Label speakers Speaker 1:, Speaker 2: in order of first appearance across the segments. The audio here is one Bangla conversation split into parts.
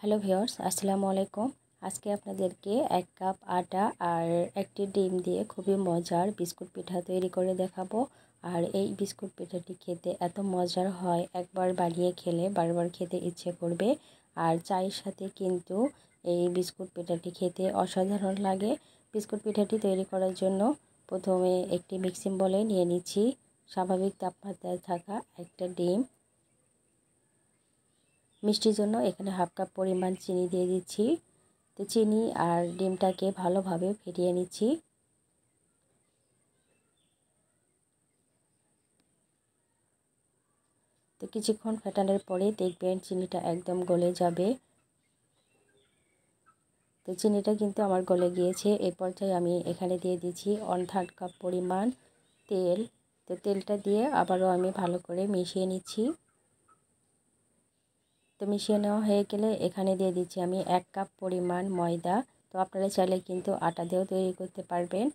Speaker 1: হ্যালো ভিউয়ার্স, আসসালামু আলাইকুম। আজকে আপনাদেরকে 1 কাপ আটা আর একটি ডিম দিয়ে খুবই মজার বিস্কুট পিঠা তৈরি করে দেখাবো। আর এই বিস্কুট পিঠাটি খেতে এত মজার হয়, একবার বানিয়ে খেলে বারবার খেতে ইচ্ছে করবে। আর চায়ের সাথে কিন্তু এই বিস্কুট পিঠাটি খেতে অসাধারণ লাগে। বিস্কুট পিঠাটি তৈরি করার জন্য প্রথমে একটি মিক্সিং বলে নিয়ে নিচ্ছি স্বাভাবিক তাপমাত্রায় থাকা একটা ডিম। মিষ্টির জন্য এখানে হাফ কাপ পরিমাণ চিনি দিয়ে দিচ্ছি। তো চিনি আর ডিমটাকে ভালোভাবে ফেটিয়ে নিচ্ছি। তো কিছুক্ষণ ফেটানোর পরে দেখবেন চিনিটা একদম গলে যাবে। তো চিনিটা কিন্তু আমার গলে গিয়েছে। এই পর্যায়ে আমি এখানে দিয়ে দিচ্ছি 1/3 কাপ পরিমাণ তেল। তো তেলটা দিয়ে আবারও আমি ভালো করে মিশিয়ে নিচ্ছি। তো মিশিয়ে নেওয়া হয়ে গেলে এখানে দিয়ে দিচ্ছি আমি 1 কাপ পরিমাণ ময়দা। তো আপনারা চাইলে কিন্তু আটা দিয়েও তৈরি করতে পারবেন।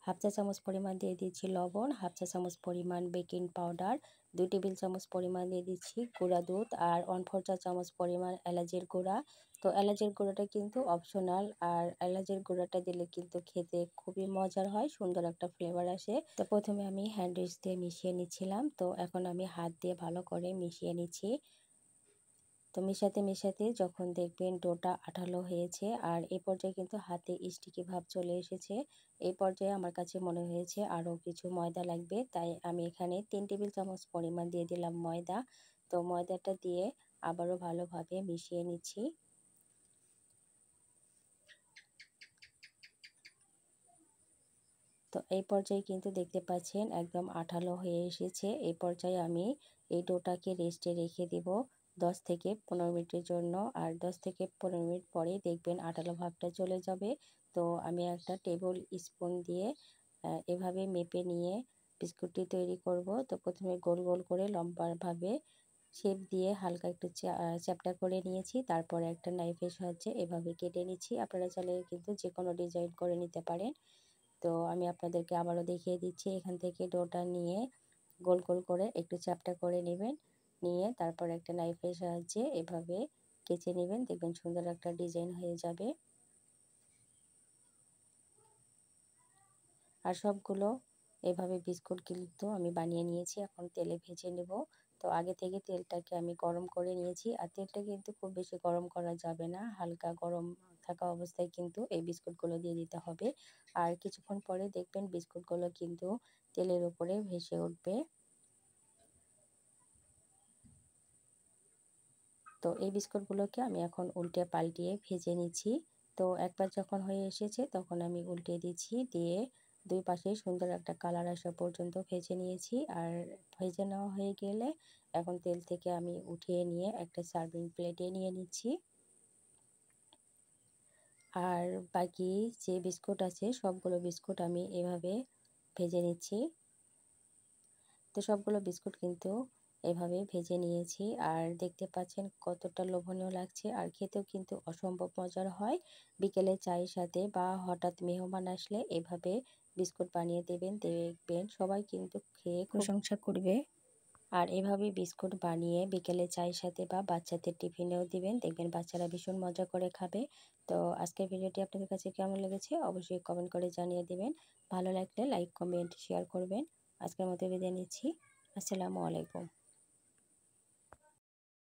Speaker 1: হাফ চা চামচ পরিমাণ দিয়ে দিচ্ছি লবণ, হাফ চা চামচ পরিমাণ বেকিং পাউডার, 2 টেবিল চামচ পরিমাণ দিয়ে দিচ্ছি গুঁড়া দুধ আর 1/4 চা চামচ পরিমাণ এলাচের গুঁড়া। তো এলাচের গুঁড়াটা কিন্তু অপশনাল, আর এলাচের গুঁড়াটা দিলে কিন্তু খেতে খুবই মজার হয়, সুন্দর একটা ফ্লেভার আসে। তো প্রথমে আমি হ্যান্ড উইস্ক দিয়ে মিশিয়ে নিচ্ছিলাম, তো এখন আমি হাত দিয়ে ভালো করে মিশিয়ে নিচ্ছি। তো মেশাতে মেশাতে যখন দেখবেন ডোটা আঠালো হয়েছে আর এই পর্যায়ে কিন্তু হাতে স্টিকি ভাব চলে এসেছে, এই পর্যায়ে আমার কাছে মনে হয়েছে আরও কিছু ময়দা লাগবে, তাই আমি এখানে 3 টেবিল চামচ পরিমাণ দিয়ে দিলাম ময়দা। তো ময়দাটা দিয়ে আবারও ভালোভাবে মিশিয়ে নিচ্ছি। তো এই পর্যায়ে কিন্তু দেখতে পাচ্ছেন একদম আঠালো হয়ে এসেছে। এই পর্যায়ে আমি এই ডোটাকে রেস্টে রেখে দেব 10 থেকে 15 মিনিটের জন্য। আর 10 থেকে 15 মিনিট পরে দেখবেন আঠালো ভাবটা চলে যাবে। তো আমি একটা টেবিল স্পুন দিয়ে এভাবে মেপে নিয়ে বিস্কুটটি তৈরি করব। তো প্রথমে গোল গোল করে লম্বাভাবে শেপ দিয়ে হালকা একটু চ্যাপ্টা করে নিয়েছি, তারপরে একটা নাইফের সাহায্যে এভাবে কেটে নিচ্ছি। আপনারা চাইলে কিন্তু যে কোনো ডিজাইন করে নিতে পারেন। তো আমি আপনাদেরকে আবারও দেখিয়ে দিচ্ছি, এখান থেকে ডোটা নিয়ে গোল গোল করে একটু চ্যাপ্টা করে নেবেন, নিয়ে তারপর একটা নাইফের সাহায্যে এভাবে কেচে নেবেন, দেখবেন সুন্দর একটা ডিজাইন হয়ে যাবে। আর সবগুলো এভাবে বিস্কুট কিন্তু আমি বানিয়ে নিয়েছি, এখন তেলে ভেজে নেব। তো আগে থেকে তেলটাকে আমি গরম করে নিয়েছি, আর তেলটা কিন্তু খুব বেশি গরম করা যাবে না, হালকা গরম থাকা অবস্থায় কিন্তু এই বিস্কুটগুলো দিয়ে দিতে হবে। আর কিছুক্ষণ পরে দেখবেন বিস্কুটগুলো কিন্তু তেলের উপরে ভেসে উঠবে। তো এই বিস্কুটগুলোকে আমি এখন উল্টে পাল্টিয়ে ভেজে নিচ্ছি। তো একবার যখন হয়ে এসেছে তখন আমি উল্টে দিচ্ছি, দিয়ে দুই পাশে সুন্দর একটা কালার আসা পর্যন্ত ভেজে নিয়েছি। আর ভেজে নেওয়া হয়ে গেলে এখন তেল থেকে আমি উঠিয়ে নিয়ে একটা সার্ভিং প্লেটে নিয়ে নিচ্ছি। আর বাকি যে বিস্কুট আছে সবগুলো বিস্কুট আমি এভাবে ভেজে নিচ্ছি। তো সবগুলো বিস্কুট কিন্তু এভাবে ভেজে নিয়েছি, আর দেখতে পাচ্ছেন কতটা লোভনীয় লাগছে, আর খেতেও কিন্তু অসম্ভব মজার হয়। বিকেলে চায়ের সাথে বা হঠাৎ মেহমান আসলে এভাবে বিস্কুট বানিয়ে দেবেন, দেখবেন সবাই কিন্তু খেয়ে প্রশংসা করবে। আর এভাবে বিস্কুট বানিয়ে বিকেলে চায়ের সাথে বা বাচ্চাদের টিফিনেও দিবেন, দেখবেন বাচ্চারা ভীষণ মজা করে খাবে। তো আজকের ভিডিওটি আপনাদের কাছে কেমন লেগেছে অবশ্যই কমেন্ট করে জানিয়ে দেবেন। ভালো লাগলে লাইক, কমেন্ট, শেয়ার করবেন। আজকের মতো বিদায় নিচ্ছি। আসসালামু আলাইকুম।